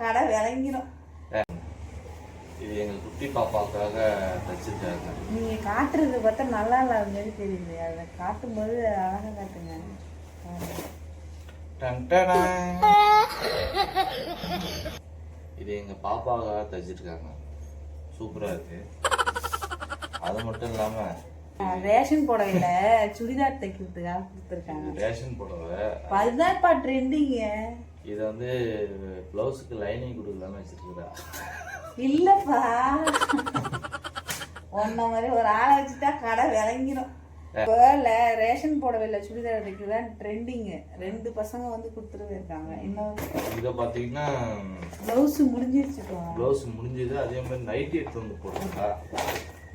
கடை விளங்கிடும். இது எங்க குட்டி பாப்பாவுக்காக தச்சிருக்காங்க. நீங்க காட்டுறது பார்த்தா நல்லா இல்லாத மாதிரி தெரியுது. அதை காட்டும்போது அழகா காட்டுங்க. இது எங்க பாப்பாவுக்காக தச்சிருக்காங்க. சூப்பரா இருக்கு. அது மட்டும் இல்லாம ரேஷன் புடவையில சுடிதார் தைக்கிறதுக்காக கொடுத்துருக்காங்க. ரேஷன் புடவை அதுதான்ப்பா ட்ரெண்டிங்க. இதை வந்து பிளவுஸுக்கு லைனிங் கொடுக்கலான்னு வச்சிருக்கா. இல்லப்பா, ஒன்ன மாதிரி ஒரு ஆளை வச்சுட்டா கடை விளங்கிடும். ரேஷன் புடவையில சுடிதார் தைக்கிறதான் ட்ரெண்டிங். 2 பசங்க வந்து கொடுத்துட்டு இருக்காங்க. இன்னும் இதை பாத்தீங்கன்னா பிளவுஸ் முடிஞ்சிருச்சு. பிளவுஸ் முடிஞ்சது. அதே மாதிரி நைட்டி எடுத்து வந்து போட்டுருக்கா.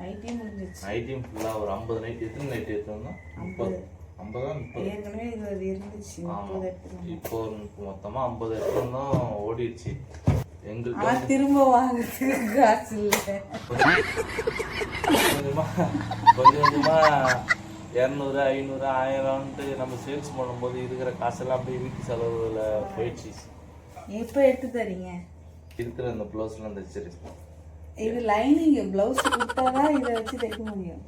நைட்டியும் முடிஞ்சிருச்சு. நைட்டியும் ஃபுல்லா ஒரு 50 நைட்டி. எத்தனை நைட்டி எடுத்தோம்னா 50 ஏற்கனவே இது இருந்துச்சு. இப்போ மொத்தமா 50 எடுத்தோம்னா ஓடிடுச்சு. எங்களுக்கு திரும்ப வாங்குறதுக்கு காசு இல்லை. கொஞ்சமா 200 500 1000 நம்ம சேல்ஸ் பண்ணும்போது இருக்கிற காசெல்லாம் அப்படியே வீட்டு செலவுல போயிடுச்சு. எப்போ எடுத்து தரீங்க? இருக்கிற அந்த பிளவுஸ்லாம் தைச்சிருக்கோம். இது லைனிங் பிளவுஸ் கொடுத்தாதான் இதை வச்சு தைக்க முடியும்.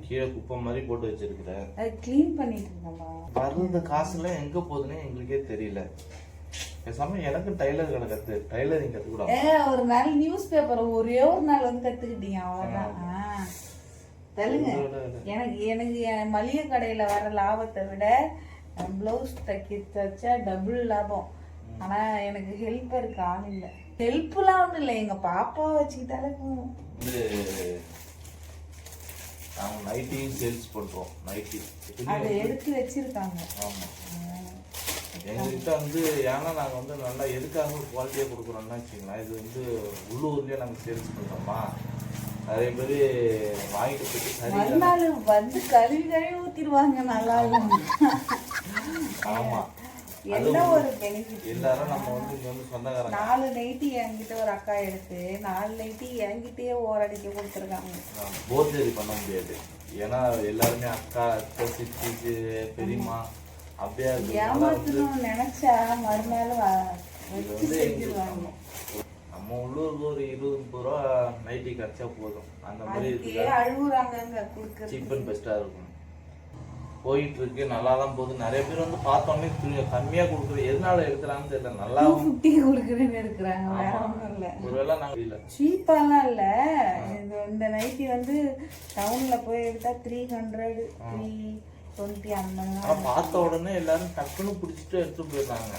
கீழே குப்பை மாதிரி போட்டு வச்சிருக்கிறேன். அது கிளீன் பண்ணிட்டு இருக்கோமா? வர்றது காசுலாம் எங்க போகுதுன்னே எங்களுக்கே தெரியல. பேசாம எனக்கு டைலரிங் கத்துக்கூடாது. ஒரு நாள் நியூஸ் பேப்பர் ஒரே ஒரு நாள் வந்து கத்துக்கிட்டீங்க, அவ்வளவுதான். தெலுங்கு எனக்கு என் மளிகை கடையில வர லாபத்தை விட பிளவுஸ் தைச்சா டபுள் லாபம். ஆனா எனக்கு ஹெல்ப்பருக்கு ஆள் இல்லை. ஹெல்ப்லாம் ஒன்றும் இல்லை, எங்க பாப்பாவை வச்சுக்கிட்டாலே போதும். நாங்கள் நைட்டியும் சேல்ஸ் பண்ணுறோம். நைட்டி அதை எடுத்து வச்சிருக்காங்க. ஆமாம், எங்ககிட்ட வந்து ஏன்னா நாங்கள் வந்து நல்லா எதுக்காக குவாலிட்டியாக கொடுக்குறோம்னா வச்சுக்கலாம். இது வந்து உள்ளூர்லேயே நாங்கள் சேல்ஸ் பண்ணுறோமா, நிறைய பேர் வாங்கிட்டு போயிட்டு சரி வந்து கழுவி ஊற்றிடுவாங்க. நல்லா இருக்கும். ஆமாம், என்ன ஒரு பெனிஃபிட். எல்லாரும் நம்ம வந்து இங்கே வந்து சொந்தக்காரங்க. 4 நைட்டி என்கிட்ட ஒரு அக்கா எடுத்து 4 நைட்டி என்கிட்டயே ஓரடிக்க கொடுத்துருக்காங்க. போர்ஜரி பண்ண முடியாது. ஏன்னா எல்லாருமே அக்கா சித்தி பெரியம்மா அப்படியே ஏமாத்தணும்னு நினைச்சா மறுநாள் செஞ்சிருவாங்க. நம்ம உள்ளூருக்கு ஒரு 20-30 ரூபா நைட்டி கிடைச்சா போதும். அந்த மாதிரி அழுகுறாங்க. சீப் அண்ட் பெஸ்டா இருக்கும். போயிட்டு இருக்கு, நல்லா தான் போகுது. நிறைய பேர் வந்து பார்த்தோன்னே கம்மியா கொடுக்குறது எதனால எடுக்கிறான்னு தெரியல. நல்லா 250 கொடுக்குறேன்னு எடுக்கிறாங்க. வேற ஒன்றும் இல்லை. ஒருவேளை நாங்கள் இல்லை சீப்பாலாம் இல்லை. இந்த நைட்டி வந்து டவுன்ல போய் எடுத்தா 300 320 அந்த மாதிரி. பார்த்த உடனே எல்லாரும் டக்குன்னு பிடிச்சிட்டு எடுத்து போயிடுறாங்க.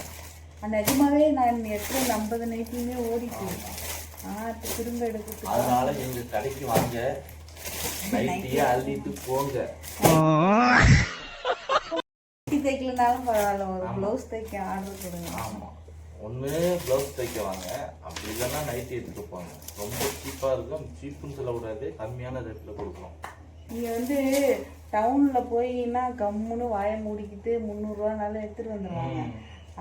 நிஜமாவே நான் எடுத்து 50 நைட்டியுமே ஓடிட்டு திரும்ப எடுத்து. அதனால எங்க கடைக்கு வாங்க, நைட்டியே அள்ளிட்டு போங்க. தைக்கலனாலும் பரவாயில்ல, ஒரு பிளவுஸ் தைக்க ஆர்டர் கொடுங்க. ஆமா, ஒன்று பிளவுஸ் தைக்க வாங்க, அப்படி இல்லைன்னா நைட்டி எடுத்துட்டு போங்க. ரொம்ப சீப்பாக இருக்கும். சீப்புன்னு சொல்லக்கூடாது, கம்மியான ரேட்டில் கொடுக்குறோம். நீங்கள் வந்து டவுனில் போயின்னா கம்முன்னு வாயை மூடிக்கிட்டு 300 ரூபானாலும் எடுத்துகிட்டு வந்துடுவாங்க.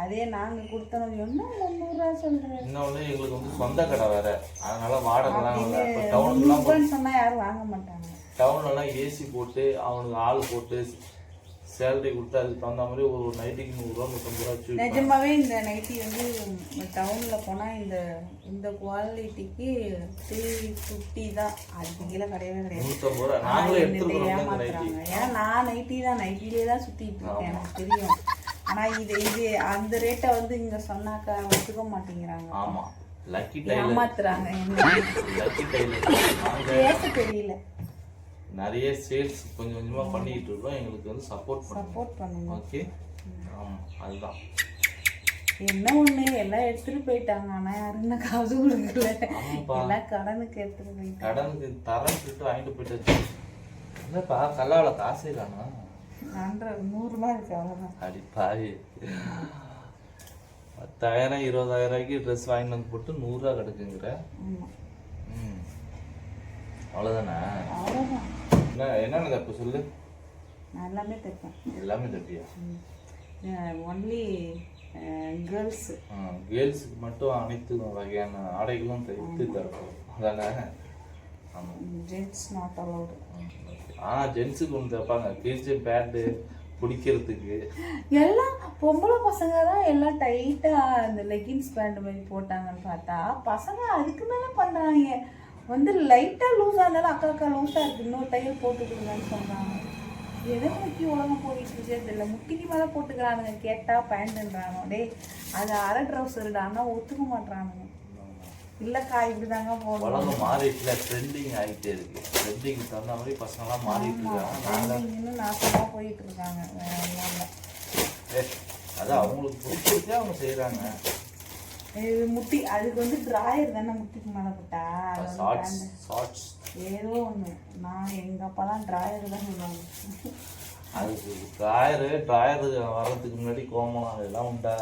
அதே நாங்கள் கொடுத்தோம் என்ன 300 ரூபா சொல்கிறேன். இன்னொன்று எங்களுக்கு வந்து சொந்த கடை வேற, அதனால வாடகைலாம் இல்லை. டவுன்லாம் சொன்னால் யாரும் வாங்க மாட்டாங்க. டவுன்லலாம் ஏசி போட்டு அவனுக்கு ஆள் போட்டு சேலரி கொடுத்து அதுக்கு தகுந்த மாதிரி ஒரு நைட்டிக்கு 100 ரூபா 150 ரூபா. நிஜமாவே இந்த நைட்டி வந்து டவுனில் போனால் இந்த குவாலிட்டிக்கு 350 தான். அதுக்கு கீழே கிடையவே கிடையாது. 150 ரூபா நாங்களே ஏமாத்துறாங்க. ஏன்னா நான் நைட்டிலே தான் சுற்றிட்டு இருக்கேன், எனக்கு தெரியும். ஆனால் இது அந்த ரேட்டை வந்து இங்கே சொன்னாக்கா ஒத்துக்க மாட்டேங்கிறாங்க. ஆமாம், லக்கி ஏமாத்துறாங்க. லக்கி டைலர் பேச தெரியல. நிறைய சேல்ஸ் கொஞ்சம் கொஞ்சமா பண்ணிட்டு இருக்கோம். எங்களுக்கு வந்து சப்போர்ட் பண்ணுங்க. ஓகே, ஆமாம், அதுதான். என்ன ஒண்ணு எல்லாம் எடுத்துட்டு போயிட்டாங்க. ஆனா யாருன்னு காசு கொடுக்கல. எல்லாம் கடனுக்கு எடுத்துட்டு போயிட்டாங்க. கடனுக்கு தரன்ட்டு வாங்கிட்டு போயிட்டு. என்னப்பா கல்லாவில காசே காணா? 100 ரூபாய் இருக்கு, அவ்வளவுதான். அடி பாவி, 10,000 20,000 ரூபாய்க்கு ட்ரெஸ் வாங்கிட்டு வந்து போட்டு 100 ரூபா கிடக்குங்கிற. அவ்வளோதானே? என்னென்ன தப்பு சொல்லு. நான் எல்லாமே தைப்பேன். எல்லாமே தைப்பியா? ஒன்லி கேர்ள்ஸுக்கு மட்டும் அனைத்து வகையான ஆடைகளும் தைத்து தரப்போம், அதானே? ஆமாம், ஜென்ட்ஸ் நாட் அலௌடு. ஜென்ஸுக்கு ஒன்று தைப்பாங்க, கீழ்ச்சி பேண்ட்டு பிடிக்கிறதுக்கு. எல்லாம் பொம்பளை பசங்க தான் எல்லாம் டைட்டா அந்த லெகின்ஸ் பேண்ட் மாதிரி போட்டாங்கன்னு பார்த்தா பசங்க அதுக்கு மேல பண்றாங்க. வந்து லைட்டா லூஸா இருந்தாலும் அக்கா லூஸா இருக்கு, இன்னொரு தையல் போட்டு கொடுங்கன்னு சொல்றாங்க. எதை முக்கி உலகம் போயிட்டு இருக்கே தெரியல. முட்டிக்கு மேல போட்டுக்கிறானுங்க, கேட்டா பேண்ட்ன்றாங்க. டேய் அது அரை ட்ரௌசர்டானா ஒத்துக்க மாட்டானுங்க. இல்லக்கா இப்படிதாங்க போடணும். உலகம் மாறிட்டுல, ட்ரெண்டிங் ஆகிட்டே இருக்கு. ட்ரெண்டிங் தகுந்த மாதிரி பசங்களாம் மாறிட்டு இருக்காங்க. இன்னும் நாசமா போயிட்டு இருக்காங்க. வேற ஒன்றும் இல்லை. அது அவங்களுக்கு பிடிச்சிருக்கே அவங்க செய்யறாங்க. முட்டி அதுக்கு வந்து டிராயர் தானே முட்டிக்கு மேலே போட்டா ஏதோ ஒன்று. நான் எங்க அப்பாலாம் டிராயர் தான் சொல்லுவாங்க. அதுக்கு டிராயர் வர்றதுக்கு முன்னாடி கோமலம் அதெல்லாம் உண்டா?